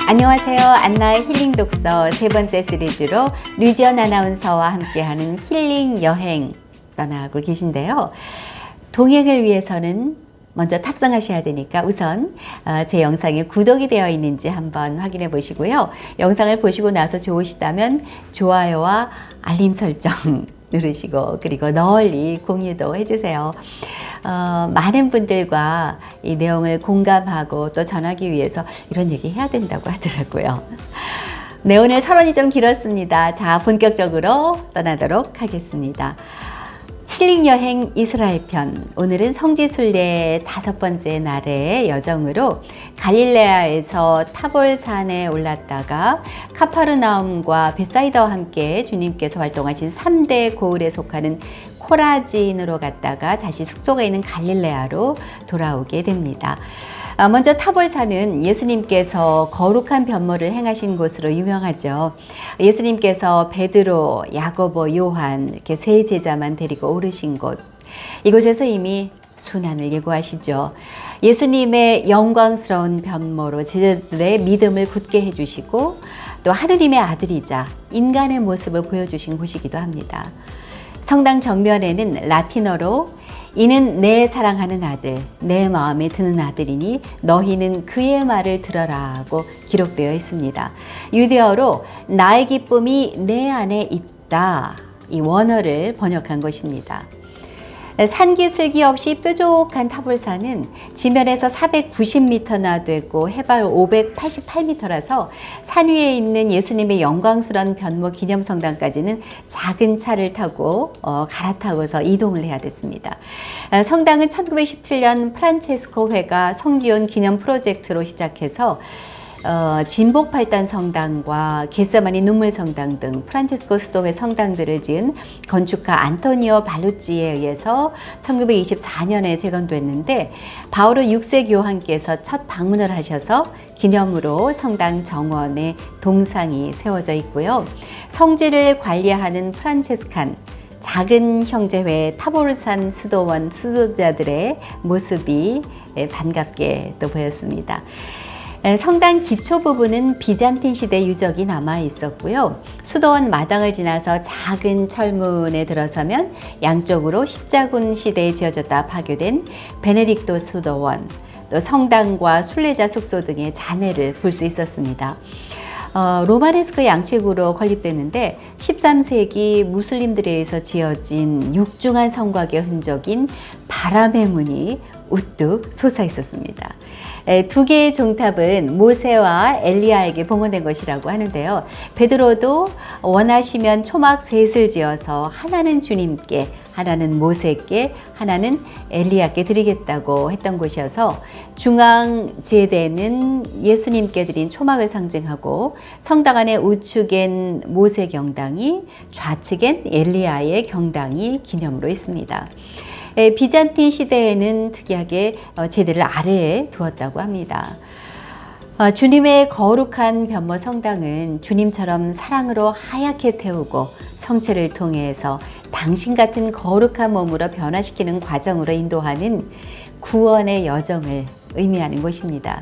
안녕하세요. 안나의 힐링 독서 세 번째 시리즈로 류지연 아나운서와 함께하는 힐링 여행 떠나고 계신데요. 동행을 위해서는 먼저 탑승하셔야 되니까 우선 제 영상에 구독이 되어 있는지 한번 확인해 보시고요. 영상을 보시고 나서 좋으시다면 좋아요와 알림 설정 누르시고 그리고 널리 공유도 해주세요. 많은 분들과 이 내용을 공감하고 또 전하기 위해서 이런 얘기 해야 된다고 하더라고요. 네, 오늘 서론이 좀 길었습니다. 자, 본격적으로 떠나도록 하겠습니다. 힐링 여행 이스라엘 편. 오늘은 성지순례 5번째 날의 여정으로 갈릴레아에서 타볼산에 올랐다가 카파르나움과 벳사이다와 함께 주님께서 활동하신 3대 고을에 속하는 코라진으로 갔다가 다시 숙소가 있는 갈릴레아로 돌아오게 됩니다. 먼저 타볼산은 예수님께서 거룩한 변모를 행하신 곳으로 유명하죠. 예수님께서 베드로, 야고보, 요한 이렇게 세 제자만 데리고 오르신 곳. 이곳에서 이미 순환을 예고하시죠. 예수님의 영광스러운 변모로 제자들의 믿음을 굳게 해주시고 또 하느님의 아들이자 인간의 모습을 보여주신 곳이기도 합니다. 성당 정면에는 라틴어로 이는 내 사랑하는 아들, 내 마음에 드는 아들이니 너희는 그의 말을 들어라고 기록되어 있습니다. 유대어로 나의 기쁨이 내 안에 있다, 이 원어를 번역한 것입니다. 산기슭이 없이 뾰족한 타볼산은 지면에서 490m나 되고 해발 588m라서 산 위에 있는 예수님의 영광스러운 변모 기념성당까지는 작은 차를 타고 갈아타고서 이동을 해야 됐습니다. 성당은 1917년 프란체스코 회가 성지온 기념 프로젝트로 시작해서 진복 8단 성당과 겟세마니 눈물 성당 등 프란체스코 수도회 성당들을 지은 건축가 안토니오 발루치에 의해서 1924년에 재건됐는데 바오로 6세 교황께서 첫 방문을 하셔서 기념으로 성당 정원에 동상이 세워져 있고요. 성지를 관리하는 프란체스칸 작은 형제회 타볼산 수도원 수도자들의 모습이 반갑게 또 보였습니다. 성당 기초 부분은 비잔틴 시대 유적이 남아 있었고요. 수도원 마당을 지나서 작은 철문에 들어서면 양쪽으로 십자군 시대에 지어졌다 파괴된 베네딕토 수도원, 또 성당과 순례자 숙소 등의 잔해를 볼 수 있었습니다. 로마네스크 양식으로 건립됐는데 13세기 무슬림들에 의해서 지어진 육중한 성곽의 흔적인 바람의 문이 우뚝 솟아 있었습니다. 2개의 종탑은 모세와 엘리야에게 봉헌된 것이라고 하는데요. 베드로도 원하시면 초막 셋을 지어서 하나는 주님께, 하나는 모세께, 하나는 엘리야께 드리겠다고 했던 곳이어서 중앙 제대는 예수님께 드린 초막을 상징하고 성당 안의 우측엔 모세 경당이, 좌측엔 엘리야의 경당이 기념으로 있습니다. 비잔틴 시대에는 특이하게 제대를 아래에 두었다고 합니다. 주님의 거룩한 변모 성당은 주님처럼 사랑으로 하얗게 태우고 성체를 통해서 당신 같은 거룩한 몸으로 변화시키는 과정으로 인도하는 구원의 여정을 의미하는 곳입니다.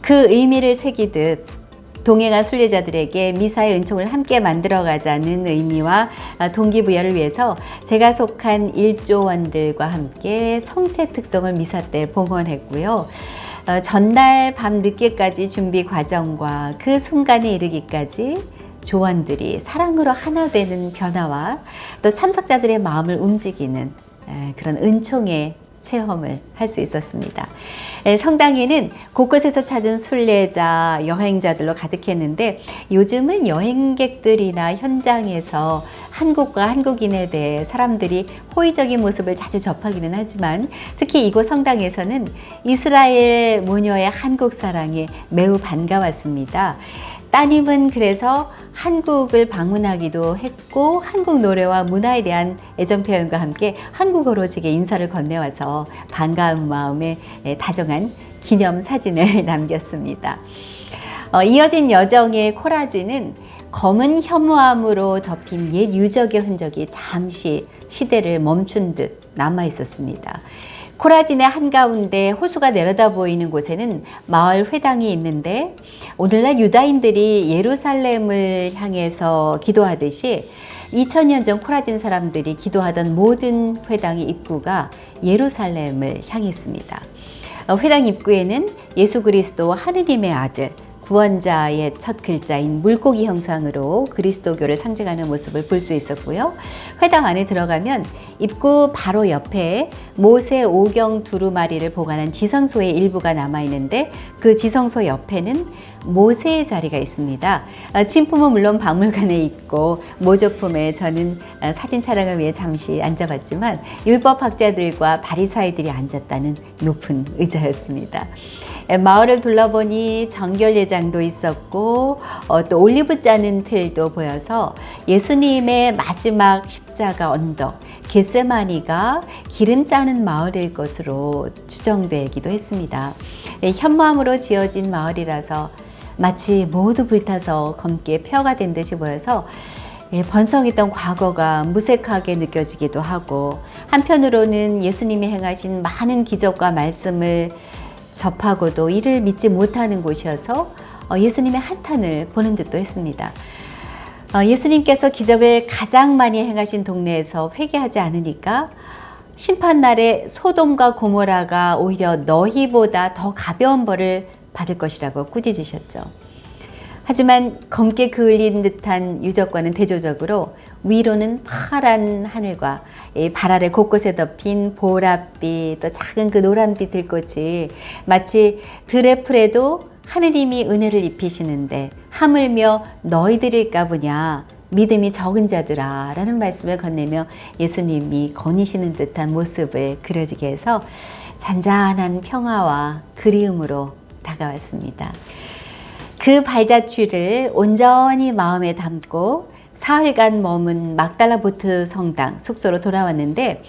그 의미를 새기듯 동행한 순례자들에게 미사의 은총을 함께 만들어가자는 의미와 동기부여를 위해서 제가 속한 일조원들과 함께 성체 특송을 미사 때 봉헌했고요. 전날 밤 늦게까지 준비 과정과 그 순간에 이르기까지 조원들이 사랑으로 하나 되는 변화와 또 참석자들의 마음을 움직이는 그런 은총의 체험을 할 수 있었습니다. 성당에는 곳곳에서 찾은 순례자, 여행자들로 가득했는데 요즘은 여행객들이나 현장에서 한국과 한국인에 대해 사람들이 호의적인 모습을 자주 접하기는 하지만 특히 이곳 성당에서는 이스라엘 모녀의 한국 사랑이 매우 반가웠습니다. 따님은 그래서 한국을 방문하기도 했고 한국 노래와 문화에 대한 애정 표현과 함께 한국어로 제게 인사를 건네와서 반가운 마음에 다정한 기념 사진을 남겼습니다. 이어진 여정의 코라진은 검은 현무암으로 덮인 옛 유적의 흔적이 잠시 시대를 멈춘 듯 남아 있었습니다. 코라진의 한가운데 호수가 내려다 보이는 곳에는 마을 회당이 있는데 오늘날 유다인들이 예루살렘을 향해서 기도하듯이 2000년 전 코라진 사람들이 기도하던 모든 회당의 입구가 예루살렘을 향했습니다. 회당 입구에는 예수 그리스도 하느님의 아들, 구원자의 첫 글자인 물고기 형상으로 그리스도교를 상징하는 모습을 볼 수 있었고요. 회당 안에 들어가면 입구 바로 옆에 모세 오경 두루마리를 보관한 지성소의 일부가 남아있는데 그 지성소 옆에는 모세의 자리가 있습니다. 진품은 물론 박물관에 있고 모조품에 저는 사진 촬영을 위해 잠시 앉아봤지만 율법학자들과 바리사이들이 앉았다는 높은 의자였습니다. 마을을 둘러보니 정결예장도 있었고 또 올리브 짜는 틀도 보여서 예수님의 마지막 십자가 언덕 겟세마니가 기름 짜는 마을일 것으로 추정되기도 했습니다. 현무암으로 지어진 마을이라서 마치 모두 불타서 검게 폐허가 된 듯이 보여서 번성했던 과거가 무색하게 느껴지기도 하고, 한편으로는 예수님이 행하신 많은 기적과 말씀을 접하고도 이를 믿지 못하는 곳이어서 예수님의 한탄을 보는 듯도 했습니다. 예수님께서 기적을 가장 많이 행하신 동네에서 회개하지 않으니까 심판날에 소돔과 고모라가 오히려 너희보다 더 가벼운 벌을 받을 것이라고 꾸짖으셨죠. 하지만 검게 그을린 듯한 유적과는 대조적으로 위로는 파란 하늘과 발 아래 곳곳에 덮인 보랏빛, 또 작은 그 노란빛 들꽃이 마치 들의 풀에도 하느님이 은혜를 입히시는데 하물며 너희들일까 보냐, 믿음이 적은 자들아 라는 말씀을 건네며 예수님이 거니시는 듯한 모습을 그려지게 해서 잔잔한 평화와 그리움으로 다가왔습니다. 그 발자취를 온전히 마음에 담고 사흘간 머문 막달라보트 성당 숙소로 돌아왔는데,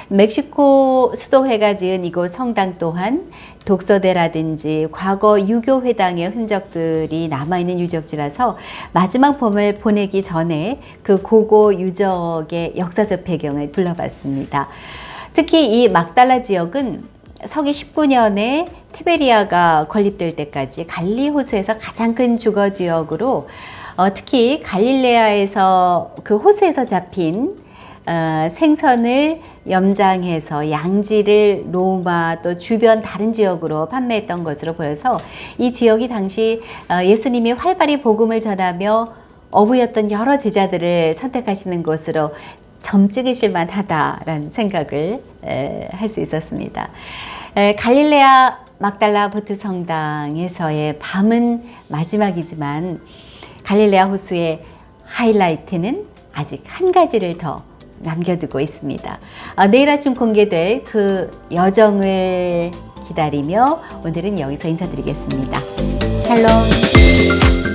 멕시코 수도회가 지은 이곳 성당 또한 독서대라든지 과거 유교회당의 흔적들이 남아있는 유적지라서 마지막 봄을 보내기 전에 그 고고 유적의 역사적 배경을 둘러봤습니다. 특히 이 막달라 지역은 서기 19년에 티베리아가 건립될 때까지 갈릴리 호수에서 가장 큰 주거 지역으로, 특히 갈릴레아에서 그 호수에서 잡힌 생선을 염장해서 양지를 로마 또 주변 다른 지역으로 판매했던 것으로 보여서 이 지역이 당시 예수님이 활발히 복음을 전하며 어부였던 여러 제자들을 선택하시는 곳으로 점 찍으실 만하다라는 생각을 할 수 있었습니다. 갈릴레아 막달라 보트 성당에서의 밤은 마지막이지만 갈릴레아 호수의 하이라이트는 아직 한 가지를 더 남겨두고 있습니다. 내일 아침 공개될 그 여정을 기다리며 오늘은 여기서 인사드리겠습니다. 샬롬.